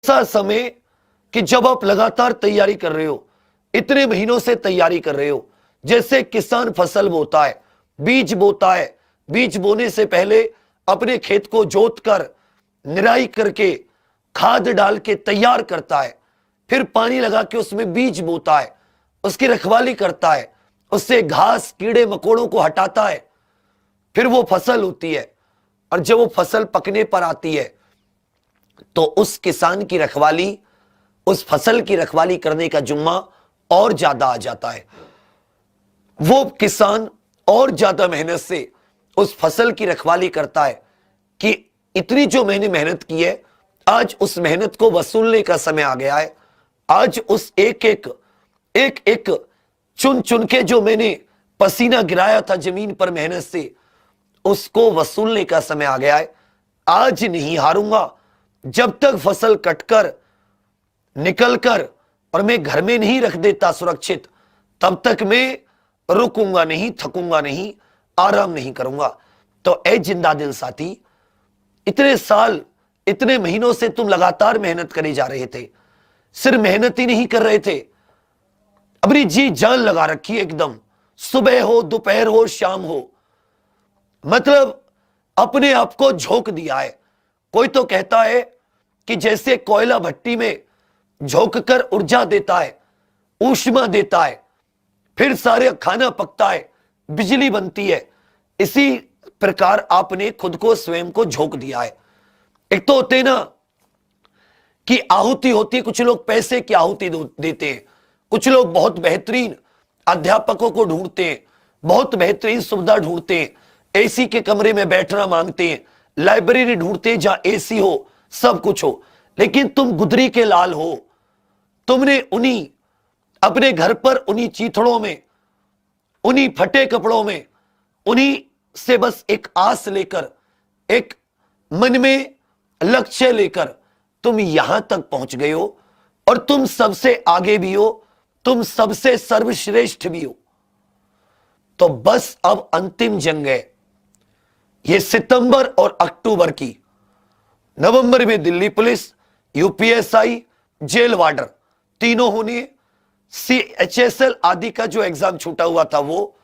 ऐसा समय कि जब आप लगातार तैयारी कर रहे हो, इतने महीनों से तैयारी कर रहे हो। जैसे किसान फसल बोता है, बीज बोता है, बीज बोने से पहले अपने खेत को जोत कर, निराई करके, खाद डाल के तैयार करता है, फिर पानी लगा के उसमें बीज बोता है, उसकी रखवाली करता है, उससे घास कीड़े मकोड़ों को हटाता है, फिर वो फसल होती है। और जब वो फसल पकने पर आती है तो उस किसान की रखवाली, उस फसल की रखवाली करने का जुम्मा और ज्यादा आ जाता है। वो किसान और ज्यादा मेहनत से उस फसल की रखवाली करता है कि इतनी जो मैंने मेहनत की है, आज उस मेहनत को वसूलने का समय आ गया है। आज उस एक एक चुन चुन के जो मैंने पसीना गिराया था जमीन पर मेहनत से, उसको वसूलने का समय आ गया है। आज नहीं हारूंगा। जब तक फसल कटकर निकलकर और मैं घर में नहीं रख देता सुरक्षित, तब तक मैं रुकूंगा नहीं, थकूंगा नहीं, आराम नहीं करूंगा। तो ए जिंदा दिल साथी, इतने साल, इतने महीनों से तुम लगातार मेहनत करे जा रहे थे। सिर्फ मेहनत ही नहीं कर रहे थे, अपनी जी जान लगा रखी एकदम। सुबह हो, दोपहर हो, शाम हो, मतलब अपने आप को झोंक दिया है। कोई तो कहता है कि जैसे कोयला भट्टी में झोंक कर ऊर्जा देता है, ऊष्मा देता है, फिर सारे खाना पकता है, बिजली बनती है, इसी प्रकार आपने खुद को, स्वयं को झोंक दिया है। एक तो होते ना कि आहुति होती है, कुछ लोग पैसे की आहुति देते हैं, कुछ लोग बहुत बेहतरीन अध्यापकों को ढूंढते हैं, बहुत बेहतरीन सुविधा ढूंढते हैं, एसी के कमरे में बैठना मांगते हैं, लाइब्रेरी ढूंढते हैं जहां एसी हो, सब कुछ हो। लेकिन तुम गुदरी के लाल हो। तुमने उन्हीं अपने घर पर, उन्हीं चीथड़ों में, उन्हीं फटे कपड़ों में, उन्हीं से बस एक आस लेकर, एक मन में लक्ष्य लेकर तुम यहां तक पहुंच गए हो। और तुम सबसे आगे भी हो, तुम सबसे सर्वश्रेष्ठ भी हो। तो बस अब अंतिम जंग है, ये सितंबर और अक्टूबर की। नवंबर में Delhi police, UPSI, jail warder तीनों होने, सीएचएसएल आदि का जो एग्जाम छूटा हुआ था वो,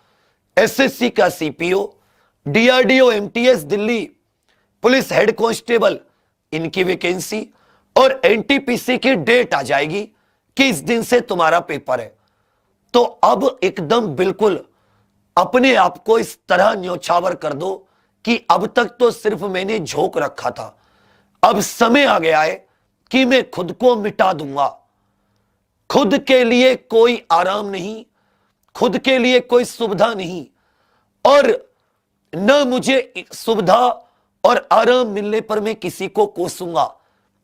एसएससी का CPO, DRDO, MTS, Delhi police head constable, इनकी वैकेंसी, और एनटीपीसी की डेट आ जाएगी कि इस दिन से तुम्हारा पेपर है। तो अब एकदम बिल्कुल अपने आप को इस तरह न्योछावर कर दो कि अब तक तो सिर्फ मैंने झोंक रखा था, अब समय आ गया है कि मैं खुद को मिटा दूंगा। खुद के लिए कोई आराम नहीं, खुद के लिए कोई सुविधा नहीं, और न मुझे सुविधा और आराम मिलने पर मैं किसी को कोसूंगा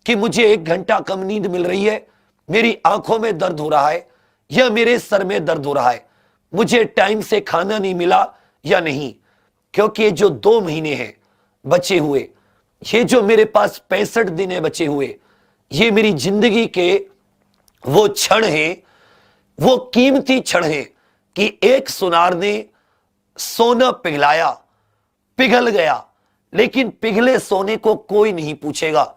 कि मुझे 1 घंटा कम नींद मिल रही है, मेरी आंखों में दर्द हो रहा है या मेरे सर में दर्द हो रहा है, मुझे टाइम से खाना नहीं मिला या नहीं। क्योंकि ये जो 2 महीने हैं बचे हुए, ये जो मेरे पास 65 दिन है बचे हुए, ये मेरी जिंदगी के वो क्षण हैं, वो कीमती क्षण हैं कि एक सुनार ने सोना पिघलाया, पिघल गया, लेकिन पिघले सोने को कोई नहीं पूछेगा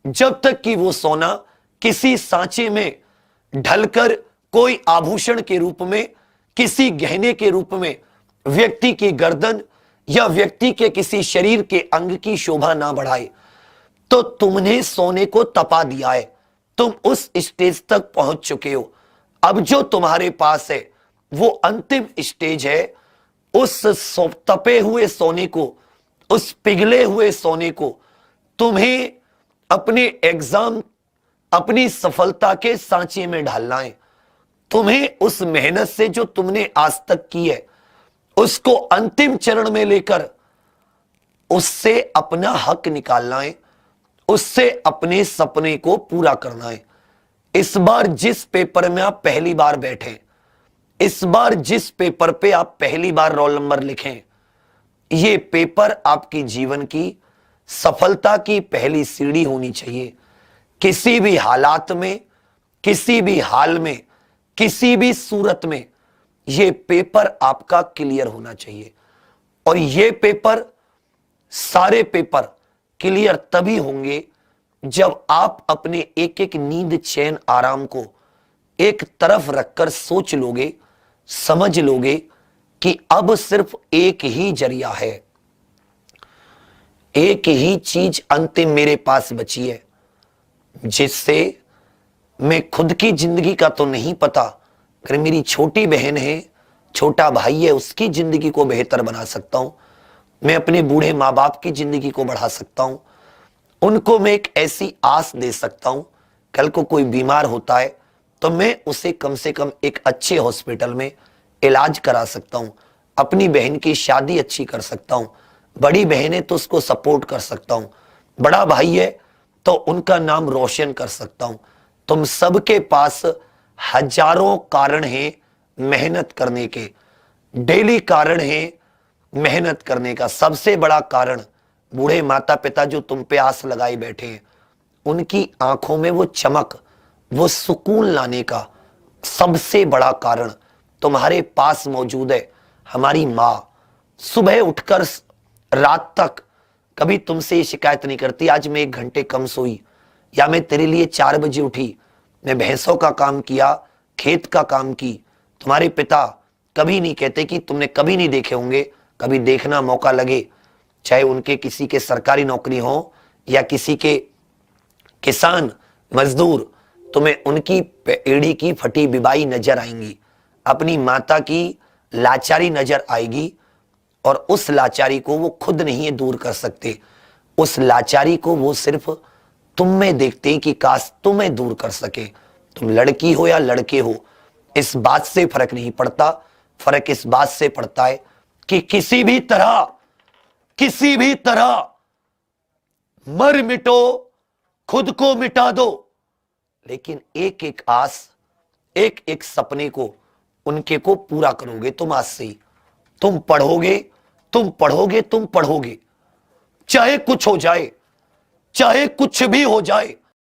जब तक कि वो सोना किसी सांचे में ढलकर कोई आभूषण के रूप में, किसी गहने के रूप में व्यक्ति की गर्दन या व्यक्ति के किसी शरीर के अंग की शोभा ना बढ़ाए। तो तुमने सोने को तपा दिया है, तुम उस स्टेज तक पहुंच चुके हो। अब जो तुम्हारे पास है वो अंतिम स्टेज है। उस तपे हुए सोने को, उस पिघले हुए सोने को तुम्हें अपने एग्जाम, अपनी सफलता के सांचे में ढालना है। तुम्हें उस मेहनत से जो तुमने आज तक की है, उसको अंतिम चरण में लेकर उससे अपना हक निकालना है, उससे अपने सपने को पूरा करना है। इस बार जिस पेपर में आप पहली बार बैठे, इस बार जिस पेपर पे आप पहली बार रोल नंबर लिखें, ये पेपर आपकी जीवन की सफलता की पहली सीढ़ी होनी चाहिए। किसी भी हालात में, किसी भी हाल में, किसी भी सूरत में ये पेपर आपका क्लियर होना चाहिए। और ये पेपर, सारे पेपर क्लियर तभी होंगे जब आप अपने एक एक नींद चैन आराम को एक तरफ रखकर सोच लोगे, समझ लोगे कि अब सिर्फ एक ही जरिया है, एक ही चीज अंतिम मेरे पास बची है, जिससे मैं खुद की जिंदगी का तो नहीं पता, अगर मेरी छोटी बहन है, छोटा भाई है, उसकी जिंदगी को बेहतर बना सकता हूं। मैं अपने बूढ़े माँ बाप की जिंदगी को बढ़ा सकता हूं। उनको मैं एक ऐसी आस दे सकता हूं, कल को कोई बीमार होता है तो मैं उसे कम से कम एक अच्छे हॉस्पिटल में इलाज करा सकता हूं। अपनी बहन की शादी अच्छी कर सकता हूं। बड़ी बहन है तो उसको सपोर्ट कर सकता हूं। बड़ा भाई है तो उनका नाम रोशन कर सकता हूं। तुम सबके पास हजारों कारण हैं मेहनत करने के, डेली कारण है मेहनत करने का। सबसे बड़ा कारण बूढ़े माता पिता जो तुम पे आस लगाए बैठे हैं, उनकी आंखों में वो चमक, वो सुकून लाने का सबसे बड़ा कारण तुम्हारे पास मौजूद है। हमारी मां सुबह उठकर रात तक कभी तुमसे ये शिकायत नहीं करती आज मैं 1 घंटे कम सोई, या मैं तेरे लिए 4 बजे उठी, मैं भैंसों का काम किया, खेत का काम की। तुम्हारे पिता कभी नहीं कहते कि तुमने कभी नहीं देखे होंगे, कभी देखना मौका लगे, चाहे उनके किसी के सरकारी नौकरी हो या किसी के किसान मजदूर, तुम्हें उनकी एड़ी की फटी बिबाई नजर आएंगी, अपनी माता की लाचारी नजर आएगी, और उस लाचारी को वो खुद नहीं दूर कर सकते। उस लाचारी को वो सिर्फ तुम में देखते हैं कि काश तुम्हें दूर कर सके। तुम लड़की हो या लड़के हो, इस बात से फर्क नहीं पड़ता। फर्क इस बात से पड़ता है कि किसी भी तरह मर मिटो, खुद को मिटा दो, लेकिन एक एक आस, एक एक सपने को, उनके को पूरा करोगे तुम आज से ही। तुम पढ़ोगे, तुम पढ़ोगे, तुम पढ़ोगे, चाहे कुछ हो जाए, चाहे कुछ भी हो जाए,